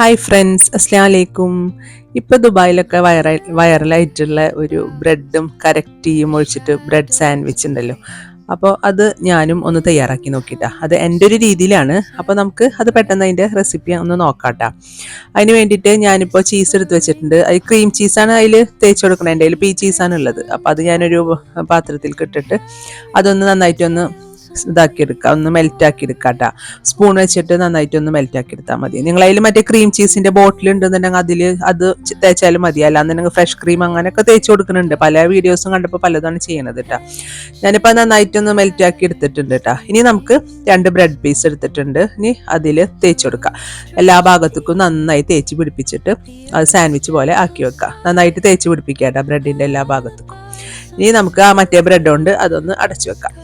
Hi friends, അസ്സലാമു അലൈക്കും. ഇപ്പോൾ ദുബായിലൊക്കെ വൈറലായിട്ടുള്ള ഒരു ബ്രെഡും കരക്റ്റിയും ഒഴിച്ചിട്ട് ബ്രെഡ് സാൻഡ്വിച്ച് ഉണ്ടല്ലോ. അപ്പോൾ അത് ഞാനും ഒന്ന് തയ്യാറാക്കി നോക്കിയിട്ടാ. അത് എൻ്റെ ഒരു രീതിയിലാണ്. അപ്പോൾ നമുക്ക് അത് പെട്ടെന്ന് അതിൻ്റെ റെസിപ്പി ഒന്ന് നോക്കാട്ടാ. അതിന് വേണ്ടിയിട്ട് ഞാനിപ്പോൾ ചീസ് എടുത്ത് വെച്ചിട്ടുണ്ട്. അത് ക്രീം ചീസാണ് അതിൽ തേച്ച് കൊടുക്കണം. എൻ്റെ കയ്യിൽ പീ ചീസാണ് ഉള്ളത്. അപ്പോൾ അത് ഞാനൊരു പാത്രത്തിൽ ഇട്ടിട്ട് അതൊന്ന് നന്നായിട്ടൊന്ന് ഇതാക്കിയെടുക്കുക, ഒന്ന് മെൽറ്റാക്കി എടുക്കാട്ടാ. സ്പൂൺ വെച്ചിട്ട് നന്നായിട്ടൊന്ന് മെൽറ്റാക്കി എടുത്താൽ മതി. നിങ്ങൾ അതിൽ മറ്റേ ക്രീം ചീസിന്റെ ബോട്ടിൽ ഉണ്ടെന്നുണ്ടെങ്കിൽ അതിൽ അത് തേച്ചാലും മതി. അല്ലാന്നുണ്ടെങ്കിൽ ഫ്രഷ് ക്രീം അങ്ങനെയൊക്കെ തേച്ച് കൊടുക്കുന്നുണ്ട്. പല വീഡിയോസും കണ്ടപ്പോൾ പലതാണ് ചെയ്യണത് കേട്ടോ. ഞാനിപ്പോൾ നന്നായിട്ടൊന്ന് മെൽറ്റാക്കി എടുത്തിട്ടുണ്ട് കേട്ടോ. ഇനി നമുക്ക് 2 ബ്രെഡ് പീസ് എടുത്തിട്ടുണ്ട്. ഇനി അതിൽ തേച്ച് കൊടുക്കുക. എല്ലാ ഭാഗത്തേക്കും നന്നായി തേച്ച് പിടിപ്പിച്ചിട്ട് അത് സാൻഡ്വിച്ച് പോലെ ആക്കി വെക്കുക. നന്നായിട്ട് തേച്ച് പിടിപ്പിക്കുക കേട്ടോ ബ്രെഡിന്റെ എല്ലാ ഭാഗത്തേക്കും. ഇനി നമുക്ക് ആ മറ്റേ ബ്രെഡ് കൊണ്ട് അതൊന്ന് അടച്ചു വെക്കാം.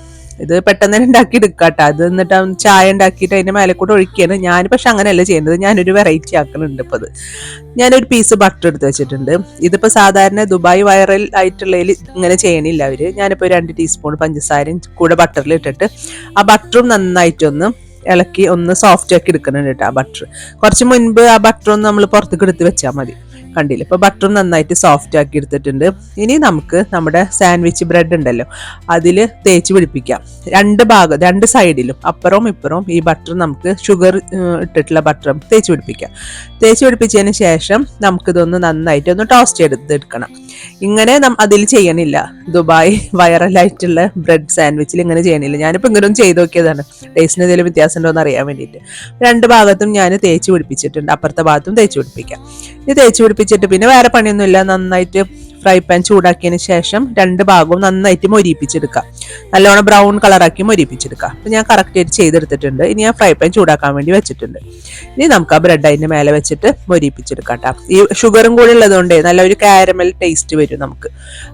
ഇത് പെട്ടെന്ന് തന്നെ ഉണ്ടാക്കി എടുക്കാട്ടോ. അത് എന്നിട്ട് ചായ ഉണ്ടാക്കിയിട്ട് അതിൻ്റെ മേലെ കൂടെ ഒഴിക്കുകയാണ് ഞാൻ. പക്ഷെ അങ്ങനെയല്ല ചെയ്യുന്നത്, ഞാനൊരു വെറൈറ്റി ആക്കുന്നുണ്ട്. ഇപ്പോൾ അത് ഞാനൊരു പീസ് ബട്ടർ എടുത്ത് വെച്ചിട്ടുണ്ട്. ഇതിപ്പോൾ സാധാരണ ദുബായ് വൈറൽ ആയിട്ടുള്ളതിൽ ഇങ്ങനെ ചെയ്യണില്ല അവർ. ഞാനിപ്പോൾ 2 ടീസ്പൂൺ പഞ്ചസാരയും കൂടെ ബട്ടറിൽ ഇട്ടിട്ട് ആ ബട്ടറും നന്നായിട്ടൊന്ന് ഇളക്കി ഒന്ന് സോഫ്റ്റ് ആക്കി എടുക്കുന്നുണ്ട് കേട്ടോ. ആ ബട്ടർ കുറച്ച് മുൻപ് ആ ബട്ടർ ഒന്ന് നമ്മൾ പുറത്തേക്ക് എടുത്ത് വെച്ചാൽ മതി. കണ്ടില്ല, ഇപ്പോൾ ബട്ടറും നന്നായിട്ട് സോഫ്റ്റ് ആക്കി എടുത്തിട്ടുണ്ട്. ഇനി നമുക്ക് നമ്മുടെ സാൻഡ്വിച്ച് ബ്രെഡ് ഉണ്ടല്ലോ അതിൽ തേച്ച് പിടിപ്പിക്കാം. 2 സൈഡിലും അപ്പുറവും ഇപ്പുറവും ഈ ബട്ടർ നമുക്ക് ഷുഗർ ഇട്ടിട്ടുള്ള ബട്ടർ തേച്ച് പിടിപ്പിക്കാം. തേച്ച് പിടിപ്പിച്ചതിന് ശേഷം നമുക്കിതൊന്ന് നന്നായിട്ട് ഒന്ന് ടോസ്റ്റ് ചെയ്തെടുക്കണം. ഇങ്ങനെ അതിൽ ചെയ്യണില്ല. ദുബായ് വൈറലായിട്ടുള്ള ബ്രെഡ് സാൻഡ്വിച്ചിൽ ഇങ്ങനെ ചെയ്യണില്ല. ഞാനിപ്പോൾ ഇങ്ങനെ ഒന്ന് ചെയ്ത് നോക്കിയതാണ്, ടേസ്റ്റിന് എന്തെങ്കിലും വ്യത്യാസം ഉണ്ടോ എന്ന് അറിയാൻ വേണ്ടിയിട്ട്. 2 ഭാഗത്തും ഞാൻ തേച്ച് പിടിപ്പിച്ചിട്ടുണ്ട്. അപ്പുറത്തെ ഭാഗത്തും തേച്ച് പിടിപ്പിക്കാം. ഇത് തേച്ച് പിടിപ്പിച്ചിട്ട് പിന്നെ വേറെ പണിയൊന്നുമില്ല. നന്നായിട്ട് ഫ്രൈ പാൻ ചൂടാക്കിയതിന് ശേഷം 2 ഭാഗവും നന്നായിട്ട് മൊരിപ്പിച്ചെടുക്കുക. നല്ലോണം ബ്രൗൺ കളറാക്കി മൊരിപ്പിച്ചെടുക്കുക. അപ്പം ഞാൻ കറക്റ്റായിട്ട് ചെയ്തെടുത്തിട്ടുണ്ട്. ഇനി ഞാൻ ഫ്രൈ പാൻ ചൂടാക്കാൻ വേണ്ടി വെച്ചിട്ടുണ്ട്. ഇനി നമുക്ക് ആ ബ്രെഡ് അതിൻ്റെ മേലെ വെച്ചിട്ട് മൊരിപ്പിച്ചെടുക്കാം കേട്ടോ. ഈ ഷുഗറും കൂടി ഉള്ളതുകൊണ്ടേ നല്ലൊരു കാരമൽ ടേസ്റ്റ് വരും നമുക്ക്.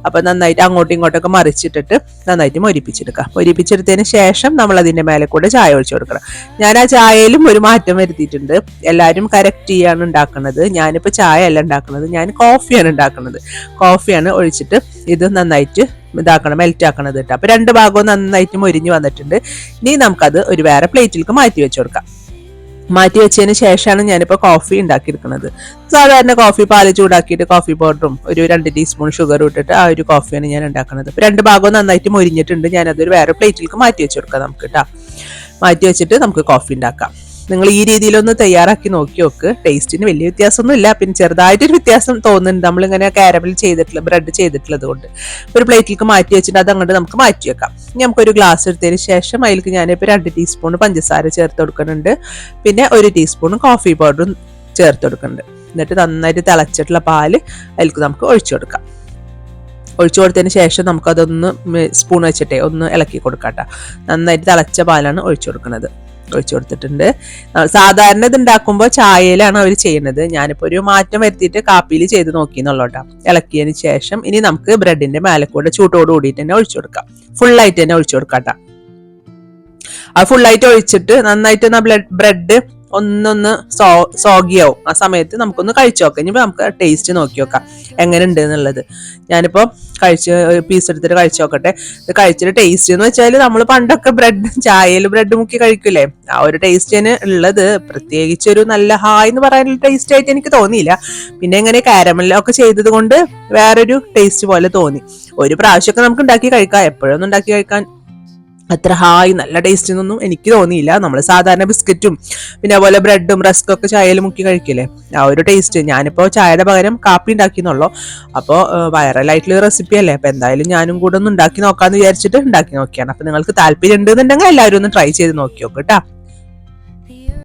അപ്പം നന്നായിട്ട് അങ്ങോട്ടും ഇങ്ങോട്ടൊക്കെ മറിച്ചിട്ടിട്ട് നന്നായിട്ട് മൊരിപ്പിച്ചെടുക്കുക. മൊരിപ്പിച്ചെടുത്തതിന് ശേഷം നമ്മൾ അതിൻ്റെ മേലെ കൂടെ ചായ ഒഴിച്ചു കൊടുക്കണം. ഞാൻ ആ ചായയിലും ഒരു മാറ്റം വരുത്തിയിട്ടുണ്ട്. എല്ലാവരും കറക്റ്റ് ചെയ്യാണ് ഉണ്ടാക്കുന്നത്. ഞാനിപ്പോൾ ചായ അല്ല ഉണ്ടാക്കുന്നത്, ഞാൻ കോഫിയാണ് ഉണ്ടാക്കുന്നത്. കോഫിയാണ് ഒഴിച്ചിട്ട് ഇത് നന്നായിട്ട് ഇതാക്കണം, മെൽറ്റ് ആക്കണത് കേട്ടോ. അപ്പൊ 2 ഭാഗവും നന്നായിട്ട് മൊരിഞ്ഞ് വന്നിട്ടുണ്ട്. ഇനി നമുക്കത് ഒരു വേറെ പ്ലേറ്റിലേക്ക് മാറ്റി വെച്ച് കൊടുക്കാം. മാറ്റി വെച്ചതിന് ശേഷമാണ് ഞാനിപ്പോൾ കോഫി ഉണ്ടാക്കിയെടുക്കുന്നത്. സാധാരണ കോഫി പാല് ചൂടാക്കിയിട്ട് കോഫി പൗഡറും ഒരു 2 ടീസ്പൂൺ ഷുഗറും ഇട്ടിട്ട് ആ ഒരു കോഫിയാണ് ഞാൻ ഉണ്ടാക്കുന്നത്. ഇപ്പൊ 2 ഭാഗവും നന്നായിട്ട് മൊരിഞ്ഞിട്ടുണ്ട്. ഞാനതൊരു വേറെ പ്ലേറ്റിലേക്ക് മാറ്റി വെച്ച് കൊടുക്കാം നമുക്ക് കേട്ടോ. മാറ്റി വെച്ചിട്ട് നമുക്ക് കോഫി ഉണ്ടാക്കാം. നിങ്ങൾ ഈ രീതിയിലൊന്ന് തയ്യാറാക്കി നോക്കി നോക്ക്. ടേസ്റ്റിന് വലിയ വ്യത്യാസമൊന്നും ഇല്ല, പിന്നെ ചെറുതായിട്ടൊരു വ്യത്യാസം തോന്നുന്നുണ്ട് നമ്മളിങ്ങനെ കാരമൽ ചെയ്തിട്ടുള്ള ബ്രെഡ് ചെയ്തിട്ടുള്ളത് കൊണ്ട്. ഒരു പ്ലേറ്റിലേക്ക് മാറ്റി വെച്ചിട്ട് അത് അങ്ങോട്ട് നമുക്ക് മാറ്റി വെക്കാം. ഇനി നമുക്കൊരു ഗ്ലാസ് എടുത്തതിന് ശേഷം അതിലേക്ക് ഞാനിപ്പോൾ 2 ടീസ്പൂൺ പഞ്ചസാര ചേർത്ത് കൊടുക്കുന്നുണ്ട്. പിന്നെ 1 ടീസ്പൂൺ കോഫി പൗഡറും ചേർത്ത് കൊടുക്കുന്നുണ്ട്. എന്നിട്ട് നന്നായിട്ട് തിളച്ചിട്ടുള്ള പാല് അതിലേക്ക് നമുക്ക് ഒഴിച്ചു കൊടുക്കാം. ഒഴിച്ചു കൊടുത്തതിന് ശേഷം നമുക്കതൊന്ന് സ്പൂൺ വെച്ചിട്ടേ ഒന്ന് ഇളക്കി കൊടുക്കാം കേട്ടോ. നന്നായിട്ട് തിളച്ച പാലാണ് ഒഴിച്ചു കൊടുക്കുന്നത്. ഒഴിച്ചു കൊടുത്തിട്ടുണ്ട്. സാധാരണ ഇത് ഉണ്ടാക്കുമ്പോൾ ചായയിലാണ് അവർ ചെയ്യുന്നത്. ഞാനിപ്പോൾ ഒരു മാറ്റം വരുത്തിയിട്ട് കാപ്പിയിൽ ചെയ്ത് നോക്കിയെന്നുള്ളൂട്ടോ. ഇളക്കിയതിന് ശേഷം ഇനി നമുക്ക് ബ്രെഡിന്റെ മേലെ കൂടെ ചൂട്ടോട് കൂടിയിട്ട് തന്നെ ഒഴിച്ചു കൊടുക്കാം. ഫുള്ളായിട്ട് തന്നെ ഒഴിച്ചു കൊടുക്കാട്ടോ. അത് ഫുള്ളായിട്ട് ഒഴിച്ചിട്ട് നന്നായിട്ട് ബ്രെഡ് ഒന്നൊന്ന് സോഗിയാവും. ആ സമയത്ത് നമുക്കൊന്ന് കഴിച്ചു നോക്കാം. ഇനിയിപ്പോൾ നമുക്ക് ടേസ്റ്റ് നോക്കി നോക്കാം എങ്ങനെ ഉണ്ട് എന്നുള്ളത്. ഞാനിപ്പോൾ പീസ് എടുത്തിട്ട് കഴിച്ചു നോക്കട്ടെ. ഇത് കഴിച്ചിട്ട് ടേസ്റ്റ് എന്ന് വെച്ചാൽ നമ്മൾ പണ്ടൊക്കെ ചായയിൽ ബ്രെഡ് മുക്കി കഴിക്കില്ലേ, ആ ഒരു ടേസ്റ്റിന് ഉള്ളത്. പ്രത്യേകിച്ച് ഒരു നല്ല ഹായ് എന്ന് പറയാനുള്ള ടേസ്റ്റ് ആയിട്ട് എനിക്ക് തോന്നിയില്ല. പിന്നെ ഇങ്ങനെ കാരമലൊക്കെ ചെയ്തത് കൊണ്ട് വേറൊരു ടേസ്റ്റ് പോലെ തോന്നി. ഒരു പ്രാവശ്യമൊക്കെ നമുക്ക് ഉണ്ടാക്കി കഴിക്കാം, എപ്പോഴൊന്നും ഉണ്ടാക്കി കഴിക്കാൻ അത്ര ഹായ് നല്ല ടേസ്റ്റ് ഒന്നും എനിക്ക് തോന്നിയില്ല. നമ്മൾ സാധാരണ ബിസ്ക്കറ്റും പിന്നെ അതുപോലെ ബ്രെഡും റസ്ക്കും ഒക്കെ ചായയിൽ മുക്കി കഴിക്കില്ലേ, ആ ഒരു ടേസ്റ്റ്. ഞാനിപ്പോൾ ചായയുടെ പകരം കാപ്പി ഉണ്ടാക്കിയെന്നുള്ളൂ. അപ്പോൾ വൈറലായിട്ടുള്ള റെസിപ്പി അല്ലേ, അപ്പോൾ എന്തായാലും ഞാനും കൂടെ ഒന്ന് ഉണ്ടാക്കി നോക്കാമെന്ന് വിചാരിച്ചിട്ട് ഉണ്ടാക്കി നോക്കിയാണ്. അപ്പോൾ നിങ്ങൾക്ക് താല്പര്യം ഉണ്ടെന്നുണ്ടെങ്കിൽ എല്ലാവരും ഒന്ന് ട്രൈ ചെയ്ത് നോക്കി നോക്ക് കേട്ടോ.